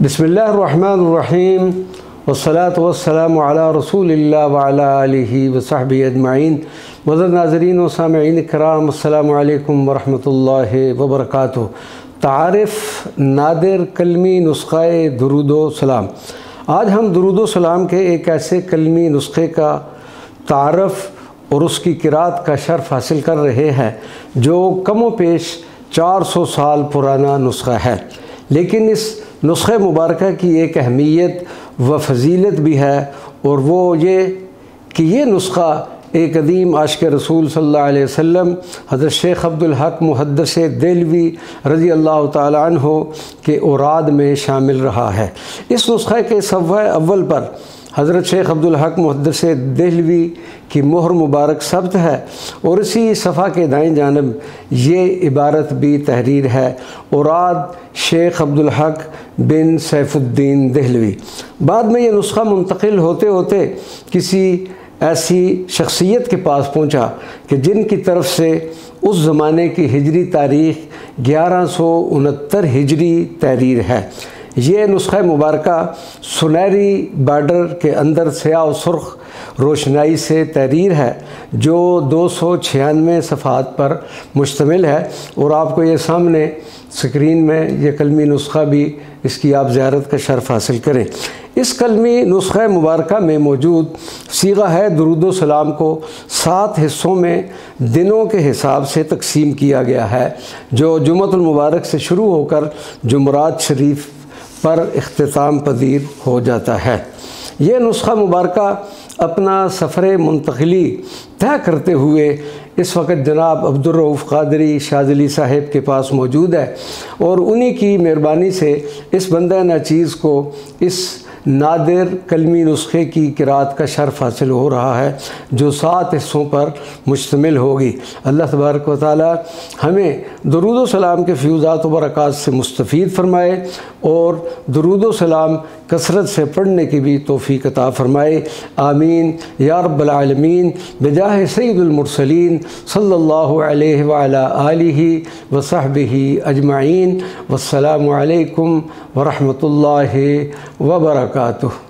बिस्मिल्लाहिर्रहमानिर्रहीम वस्सलातु वस्सलामु अला रसूलिल्लाह व अला आलिहि व सहबिहि अजमईन। मुअज़्ज़ज़ नाज़रीन व सामिईन किराम, अस्सलामु अलैकुम व रहमतुल्लाहि व बरकातुहू। तारिफ़ नादिर कलमी नुस्ख़े दुरूदो सलाम। आज हम दुरूदो सलाम के एक ऐसे कलमी नुस्खे का तारफ़ और उसकी किरात का शर्फ़ हासिल कर रहे हैं जो कमो पेश 400 साल पुराना नुस्खा है, लेकिन इस नुस्खे मुबारक की एक अहमियत व फजीलत भी है, और वो ये कि ये नुस्खा एक अदीम आशिक़ रसूल सल्लल्लाहु अलैहि वसल्लम हज़रत शेख अब्दुल हक मुहद्दिस देहलवी रज़ी अल्लाह ताला अन्हु के औराद में शामिल रहा है। इस नुस्खे के सफ़े अव्वल पर हज़रत शेख अब्दुल हक मुहद्दिस देहलवी की मोहर मुबारक सब्त है, और इसी सफ़ा के दाएं जानब ये इबारत भी तहरीर है, औराद शेख अब्दुल हक बिन सैफुद्दीन देहलवी। बाद में ये नुस्खा मुंतकिल होते होते किसी ऐसी शख्सियत के पास पहुँचा कि जिनकी तरफ से उस ज़माने की हिजरी तारीख़ 1169 हिजरी तहरीर है। ये नुस्खा मुबारक सुनहरी बार्डर के अंदर स्याह और सुर्ख रोशनाई से तहरीर है, जो 296 सफ़हात पर मुश्तमिल है, और आपको ये सामने स्क्रीन में ये कलमी नुस्खा भी, इसकी आप ज़ियारत का शर्फ़ हासिल करें। इस कलमी नुस्खे मुबारक में मौजूद सीगा है दुरूदो सलाम को 7 हिस्सों में दिनों के हिसाब से तकसीम किया गया है, जो जुम्मतुल मुबारक से शुरू होकर जुमरात शरीफ पर इख्तिताम पजीर हो जाता है। ये नुस्खा मुबारक अपना सफ़र मुंतकिली तय करते हुए इस वक्त जनाब अब्दुर रऊफ़ क़ादरी शाज़ली साहिब के पास मौजूद है, और उन्हीं की मेहरबानी से इस बंदा नाचीज़ को इस नादिर कलमी नुस्खे की किरात का शर्फ़ हासिल हो रहा है, जो 7 हिस्सों पर मुश्तमिल होगी। अल्लाह तबारक व तआला हमें दुरूदो सलाम के फ़यूज़ात व बरक़ात से मुस्तफ़ीद फ़रमाए, और दुरूदो सलाम कसरत से पढ़ने की भी तौफ़ीक़ अता फ़रमाए। आमीन या रब्बल आलमीन बिजाह सय्यिदुल मुरसलीन सल्लल्लाहु अलैहि व अला आलिहि व सहबिहि अजमईन। वस्सलामु अलैकुम व रहमतुल्लाहि व बरकातुहू।